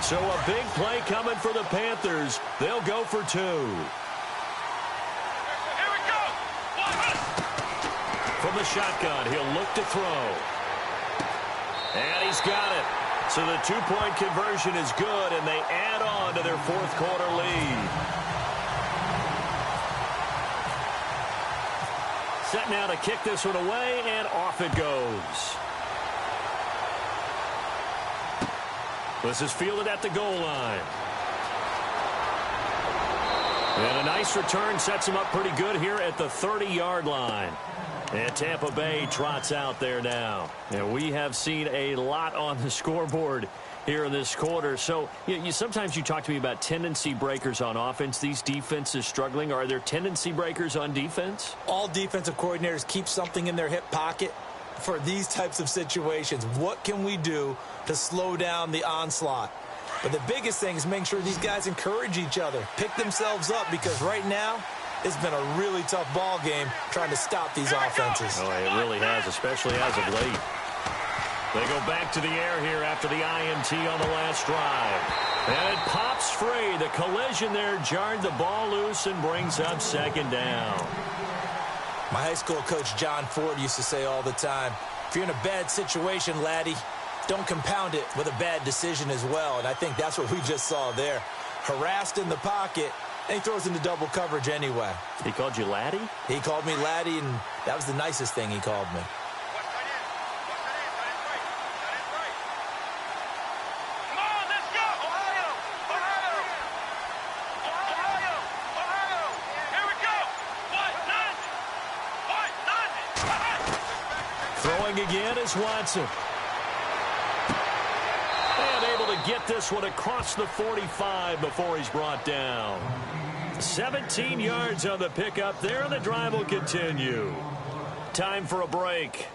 So a big play coming for the Panthers. They'll go for 2. Here we go. From the shotgun, he'll look to throw. And he's got it. So the 2-point conversion is good, and they add on to their 4th quarter lead. Set now to kick this one away, and off it goes. This is fielded at the goal line. And a nice return sets him up pretty good here at the 30-yard line. And Tampa Bay trots out there now. And we have seen a lot on the scoreboard here in this quarter. So sometimes you talk to me about tendency breakers on offense. These defenses struggling. Are there tendency breakers on defense? All defensive coordinators keep something in their hip pocket for these types of situations. What can we do to slow down the onslaught? But the biggest thing is making sure these guys encourage each other, pick themselves up, because right now it's been a really tough ball game trying to stop these offenses. Oh, it really has, especially as of late. They go back to the air here after the INT on the last drive. And it pops free. The collision there jarred the ball loose and brings up 2nd down. My high school coach, John Ford, used to say all the time, if you're in a bad situation, laddie, don't compound it with a bad decision as well. And I think that's what we just saw there. Harassed in the pocket, and he throws into double coverage anyway. He called you laddie? He called me laddie, and that was the nicest thing he called me. Come on, let's go. Ohio. Here we go. Throwing again is Watson. And able to get this one across the 45 before he's brought down. 17 yards on the pickup there, and the drive will continue. Time for a break.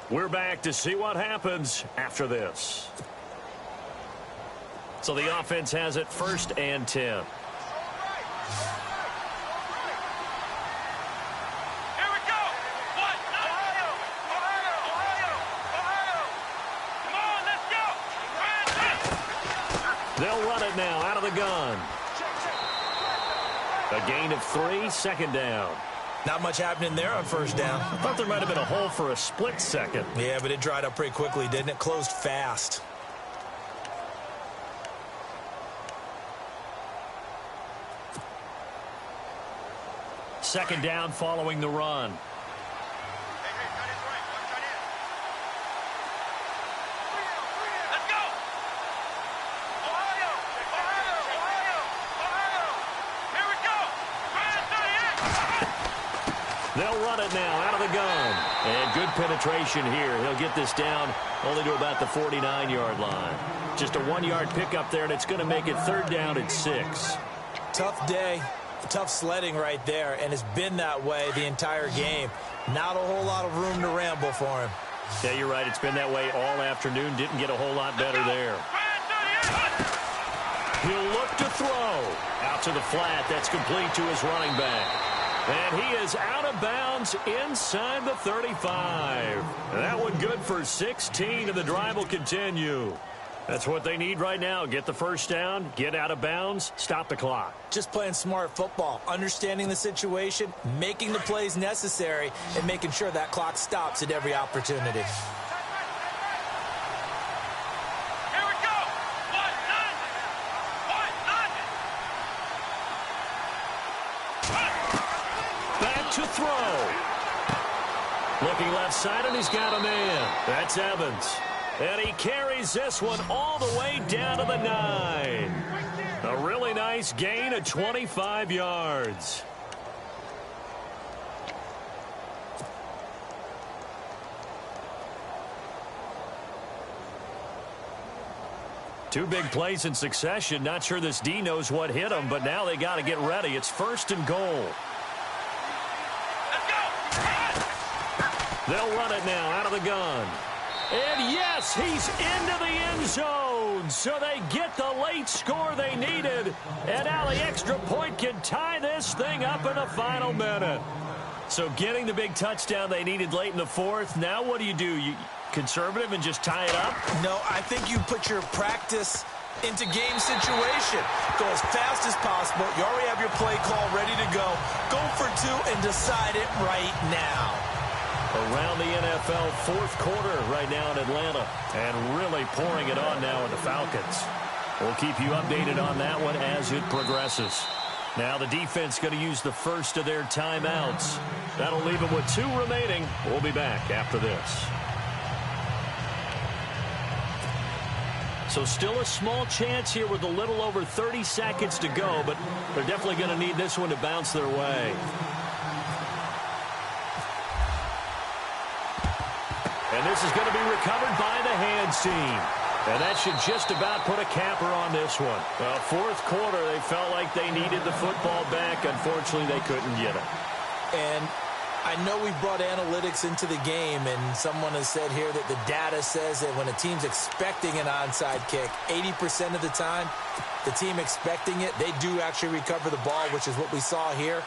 We're back to see what happens after this. So the offense has it 1st and 10. They'll run it now out of the gun. A gain of 3, 2nd down. Not much happening there on 1st down. I thought there might have been a hole for a split second. Yeah, but it dried up pretty quickly, didn't it? Closed fast. Second down following the run. They'll run it now out of the gun. And good penetration here. He'll get this down only to about the 49-yard line. Just a 1-yard pickup there, and it's going to make it 3rd down and 6. Tough day, tough sledding right there, and it's been that way the entire game. Not a whole lot of room to ramble for him. Yeah, you're right. It's been that way all afternoon. Didn't get a whole lot better there. He'll look to throw. Out to the flat. That's complete to his running back. And he is out of bounds inside the 35. That one good for 16, and the drive will continue. That's what they need right now. Get the first down, get out of bounds, stop the clock. Just playing smart football, understanding the situation, making the plays necessary, and making sure that clock stops at every opportunity. Here we go. Back to throw. Looking left side, and he's got a man. That's Evans. And he carries this one all the way down to the 9. A really nice gain of 25 yards. Two big plays in succession. Not sure this D knows what hit him, but now they got to get ready. It's 1st and goal. They'll run it now out of the gun. And yes, he's into the end zone. So they get the late score they needed. And now the extra point can tie this thing up in the final minute. So getting the big touchdown they needed late in the 4th. Now what do? You conservative and just tie it up? No, I think you put your practice into game situation. Go as fast as possible. You already have your play call ready to go. Go for 2 and decide it right now. Around the NFL 4th quarter right now in Atlanta, and really pouring it on now in the Falcons. We'll keep you updated on that one as it progresses. Now the defense going to use the first of their timeouts. That'll leave them with 2 remaining. We'll be back after this. So still a small chance here with a little over 30 seconds to go, but they're definitely going to need this one to bounce their way. And this is going to be recovered by the hands team. And that should just about put a capper on this one. Well, 4th quarter, they felt like they needed the football back. Unfortunately, they couldn't get it. And I know we brought analytics into the game, and someone has said here that the data says that when a team's expecting an onside kick, 80% of the time, the team expecting it, they do actually recover the ball, which is what we saw here.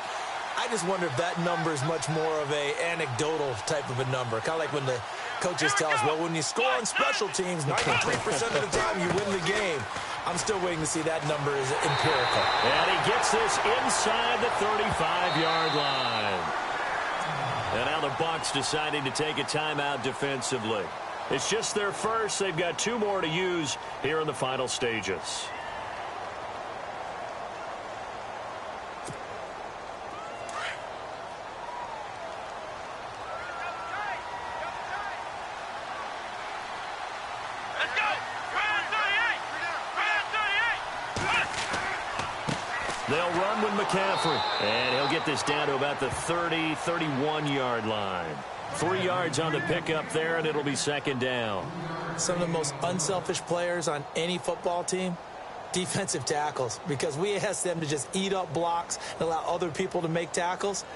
I just wonder if that number is much more of a anecdotal type of a number. Kind of like when the coaches tell us, well, when you score on special teams, 93% of the time you win the game. I'm still waiting to see that number is empirical. And he gets this inside the 35-yard line. And now the Bucs deciding to take a timeout defensively. It's just their first. They've got 2 more to use here in the final stages. They'll run with McCaffrey, and he'll get this down to about the 30, 31-yard line. 3 yards on the pickup there, and it'll be 2nd down. Some of the most unselfish players on any football team, defensive tackles, because we ask them to just eat up blocks and allow other people to make tackles.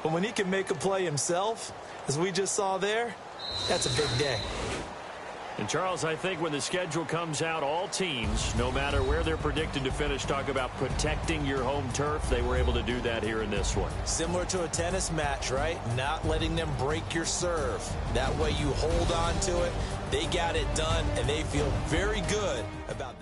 But when he can make a play himself, as we just saw there, that's a big day. And, Charles, I think when the schedule comes out, all teams, no matter where they're predicted to finish, talk about protecting your home turf. They were able to do that here in this one. Similar to a tennis match, right? Not letting them break your serve. That way you hold on to it. They got it done, and they feel very good about